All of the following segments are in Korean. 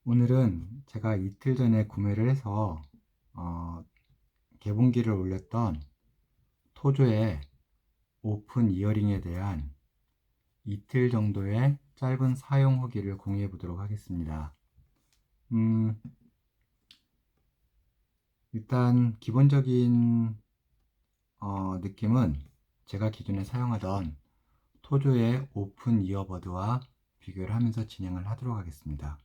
오늘은 제가 이틀 전에 구매를 해서 개봉기를 올렸던 토조의 오픈 이어링에 대한 이틀 정도의 짧은 사용 후기를 공유해 보도록 하겠습니다. 음, 일단 기본적인 느낌은 제가 기존에 사용하던 토조의 오픈 이어버드와 비교를 하면서 진행을 하도록 하겠습니다.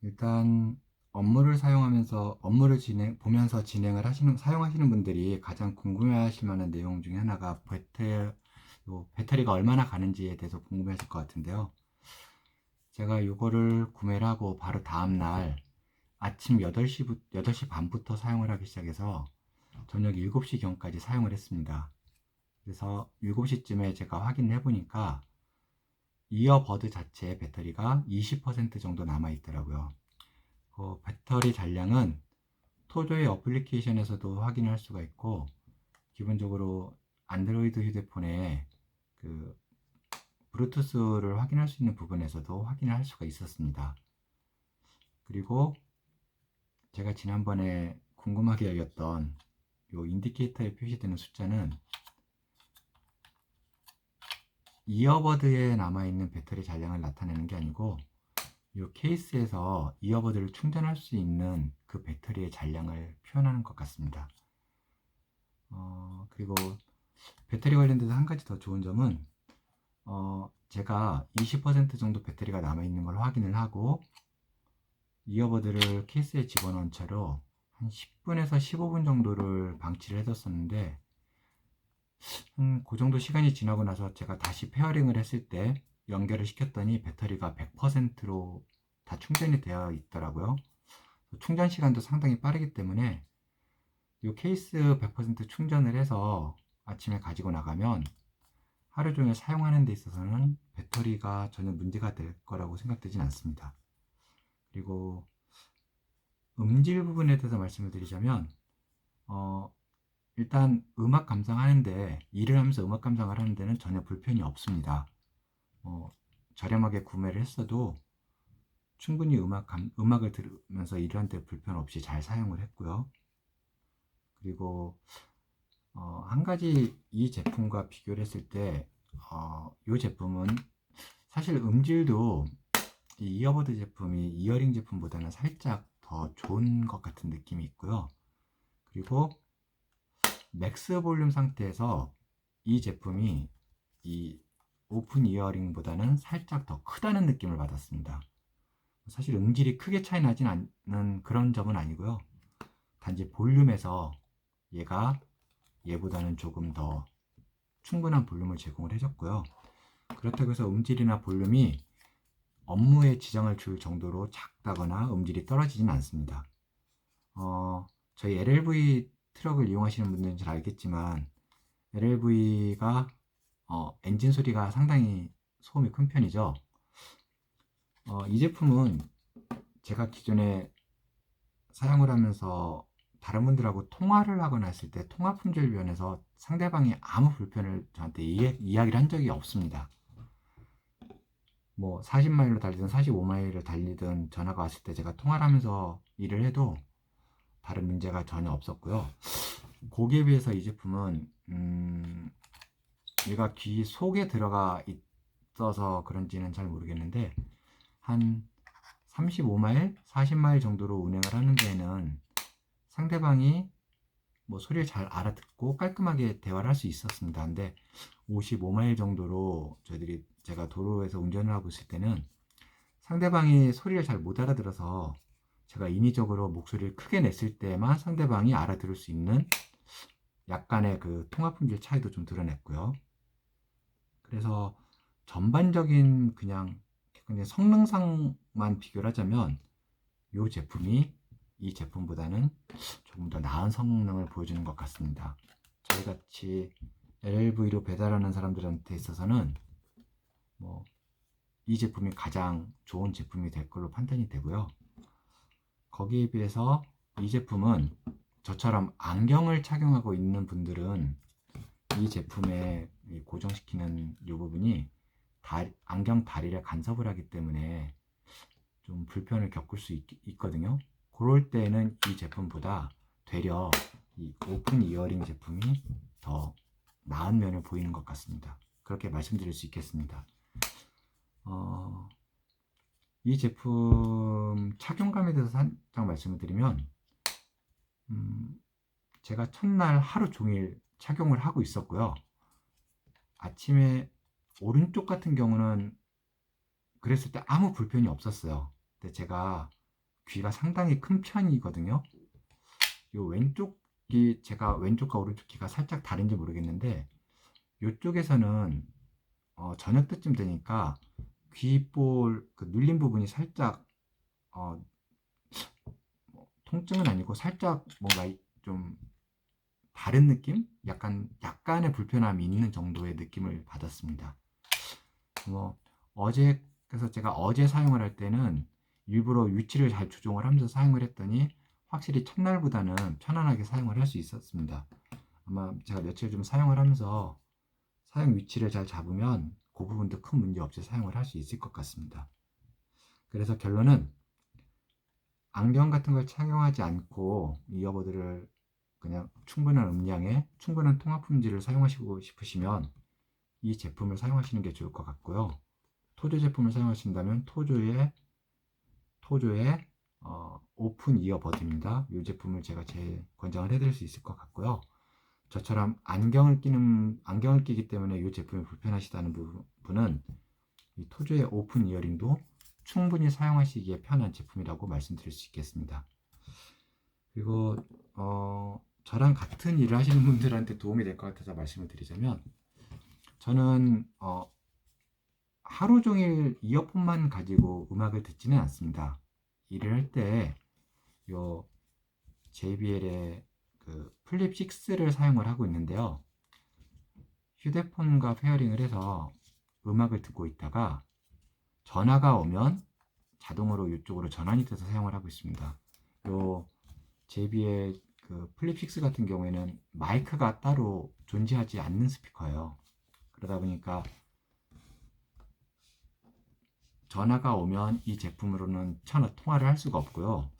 일단 보면서 진행을 사용하시는 분들이 가장 궁금해하실 만한 내용 중에 하나가 배터리가 얼마나 가는지에 대해서 궁금해하실 것 같은데요. 제가 이거를 구매를 하고 바로 다음날 아침 8시 반부터 사용을 하기 시작해서 저녁 7시경까지 사용을 했습니다. 그래서 7시쯤에 제가 확인을 해보니까 이어버드 자체의 배터리가 20% 정도 남아 있더라고요. 배터리 잔량은 토조의 어플리케이션에서도 확인할 수가 있고, 기본적으로 안드로이드 휴대폰에 그 블루투스를 확인할 수 있는 부분에서도 확인을 할 수가 있었습니다. 그리고 제가 지난번에 궁금하게 여겼던 이 인디케이터에 표시되는 숫자는 이어버드에 남아있는 배터리 잔량을 나타내는 게 아니고 이 케이스에서 이어버드를 충전할 수 있는 그 배터리의 잔량을 표현하는 것 같습니다. 그리고 배터리 관련돼서 한 가지 더 좋은 점은 제가 20% 정도 배터리가 남아있는 걸 확인을 하고 이어버드를 케이스에 집어넣은 채로 한 10분에서 15분 정도를 방치를 해뒀었는데 그 정도 시간이 지나고 나서 제가 다시 페어링을 했을 때 연결을 시켰더니 배터리가 100%로 다 충전이 되어 있더라고요. 충전 시간도 상당히 빠르기 때문에 이 케이스 100% 충전을 해서 아침에 가지고 나가면 하루 종일 사용하는 데 있어서는 배터리가 전혀 문제가 될 거라고 생각되진 않습니다. 그리고 음질 부분에 대해서 말씀을 드리자면 일단 일을 하면서 음악 감상을 하는 데는 전혀 불편이 없습니다. 저렴하게 구매를 했어도 충분히 음악을 들으면서 일을 하는 데 불편 없이 잘 사용을 했고요. 그리고 한 가지 이 제품과 비교를 했을 때 이 제품은 사실 음질도 이 이어버드 제품이 이어링 제품보다는 살짝 더 좋은 것 같은 느낌이 있고요. 그리고 맥스 볼륨 상태에서 이 제품이 이 오픈 이어링보다는 살짝 더 크다는 느낌을 받았습니다. 사실 음질이 크게 차이 나진 않는 그런 점은 아니고요. 단지 볼륨에서 얘보다는 조금 더 충분한 볼륨을 제공을 해줬고요. 그렇다고 해서 음질이나 볼륨이 업무에 지장을 줄 정도로 작다거나 음질이 떨어지진 않습니다. 저희 LLV 트럭을 이용하시는 분들은 잘 알겠지만 LLV가 엔진 소리가 상당히 소음이 큰 편이죠. 이 제품은 제가 기존에 사용을 하면서 다른 분들하고 통화를 하거나 했을 때 통화 품질 면에서 상대방이 아무 불편을 저한테 이야기를 한 적이 없습니다. 뭐 40마일로 달리든 45마일을 달리든 전화가 왔을 때 제가 통화를 하면서 일을 해도 다른 문제가 전혀 없었고요. 거기에 비해서 이 제품은 얘가 귀 속에 들어가 있어서 그런지는 잘 모르겠는데 한 35마일, 40마일 정도로 운행을 하는 데에는 상대방이 뭐 소리를 잘 알아듣고 깔끔하게 대화를 할 수 있었습니다. 근데 55마일 정도로 제가 도로에서 운전을 하고 있을 때는 상대방이 소리를 잘 못 알아들어서 제가 인위적으로 목소리를 크게 냈을 때만 상대방이 알아들을 수 있는 약간의 그 통화 품질 차이도 좀 드러냈고요. 그래서 전반적인 그냥 성능상만 비교를 하자면 이 제품보다는 조금 더 나은 성능을 보여주는 것 같습니다. 저희같이 LLV로 배달하는 사람들한테 있어서는 이 제품이 가장 좋은 제품이 될 걸로 판단이 되고요. 거기에 비해서 이 제품은 저처럼 안경을 착용하고 있는 분들은 이 제품에 고정시키는 이 부분이 안경 다리를 간섭을 하기 때문에 좀 불편을 겪을 수 있거든요. 그럴 때는 이 제품보다 되려 이 오픈 이어링 제품이 더 나은 면을 보이는 것 같습니다. 그렇게 말씀드릴 수 있겠습니다. 이 제품 착용감에 대해서 살짝 말씀을 드리면, 제가 첫날 하루 종일 착용을 하고 있었고요. 아침에 오른쪽 같은 경우는 그랬을 때 아무 불편이 없었어요. 근데 제가 귀가 상당히 큰 편이거든요. 요 왼쪽이, 제가 왼쪽과 오른쪽 귀가 살짝 다른지 모르겠는데, 이쪽에서는 저녁 때쯤 되니까 귀볼 그 눌린 부분이 살짝 통증은 아니고 살짝 뭔가 좀 다른 느낌? 약간의 불편함이 있는 정도의 느낌을 받았습니다. 그래서 제가 어제 사용을 할 때는 일부러 위치를 잘 조정을 하면서 사용을 했더니 확실히 첫날보다는 편안하게 사용을 할 수 있었습니다. 아마 제가 며칠 좀 사용을 하면서 사용 위치를 잘 잡으면 그 부분도 큰 문제 없이 사용을 할 수 있을 것 같습니다. 그래서 결론은 안경 같은 걸 착용하지 않고 이어버드를 그냥 충분한 음량에 충분한 통화 품질을 사용하시고 싶으시면 이 제품을 사용하시는 게 좋을 것 같고요. 토조 제품을 사용하신다면 토조의 오픈 이어버드입니다. 이 제품을 제가 제일 권장을 해드릴 수 있을 것 같고요. 저처럼 안경을 끼기 때문에 이 제품이 불편하시다는 분은 이 토조의 오픈 이어링도 충분히 사용하시기에 편한 제품이라고 말씀드릴 수 있겠습니다. 그리고 저랑 같은 일을 하시는 분들한테 도움이 될 것 같아서 말씀을 드리자면, 저는 하루 종일 이어폰만 가지고 음악을 듣지는 않습니다. 일을 할 때 요 JBL의 그 플립 6를 사용을 하고 있는데요. 휴대폰과 페어링을 해서 음악을 듣고 있다가 전화가 오면 자동으로 이쪽으로 전환이 돼서 사용을 하고 있습니다. 요 JBL 그 플립 6 같은 경우에는 마이크가 따로 존재하지 않는 스피커예요. 그러다 보니까 전화가 오면 이 제품으로는 전화 통화를 할 수가 없고요.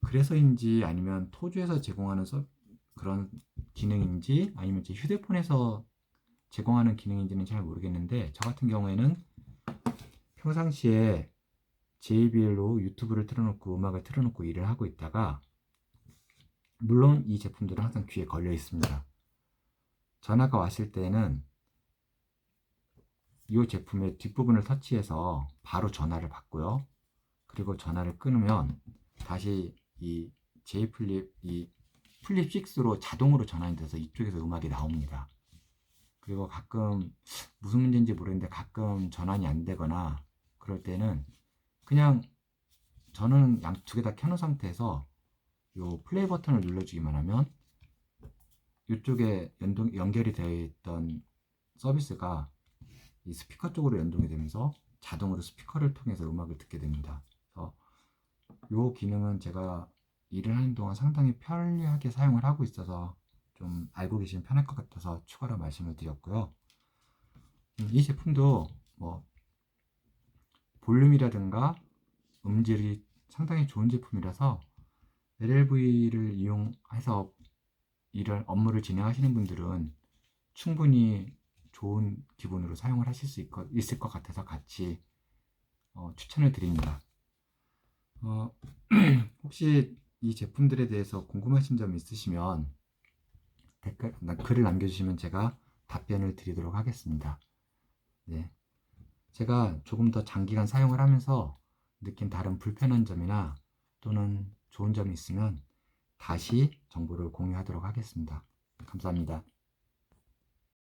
그래서인지 아니면 토주에서 제공하는 그런 기능인지 아니면 제 휴대폰에서 제공하는 기능인지는 잘 모르겠는데, 저 같은 경우에는 평상시에 JBL로 유튜브를 틀어놓고 음악을 틀어놓고 일을 하고 있다가, 물론 이 제품들은 항상 귀에 걸려 있습니다. 전화가 왔을 때는 이 제품의 뒷부분을 터치해서 바로 전화를 받고요. 그리고 전화를 끊으면 다시 이 플립 6로 자동으로 전환이 돼서 이쪽에서 음악이 나옵니다. 그리고 가끔 무슨 문제인지 모르겠는데 가끔 전환이 안 되거나 그럴 때는 그냥 저는 양 두 개 다 켜놓은 상태에서 요 플레이 버튼을 눌러주기만 하면 이쪽에 연결이 되어 있던 서비스가 이 스피커 쪽으로 연동이 되면서 자동으로 스피커를 통해서 음악을 듣게 됩니다. 그래서 이 기능은 제가 일을 하는 동안 상당히 편리하게 사용을 하고 있어서 좀 알고 계시면 편할 것 같아서 추가로 말씀을 드렸고요. 이 제품도 뭐 볼륨이라든가 음질이 상당히 좋은 제품이라서 LLV를 이용해서 업무를 진행하시는 분들은 충분히 좋은 기분으로 사용을 하실 수 있을 것 같아서 같이 추천을 드립니다. 혹시 이 제품들에 대해서 궁금하신 점 있으시면 글을 남겨주시면 제가 답변을 드리도록 하겠습니다. 네, 제가 조금 더 장기간 사용을 하면서 느낀 다른 불편한 점이나 또는 좋은 점이 있으면 다시 정보를 공유하도록 하겠습니다. 감사합니다.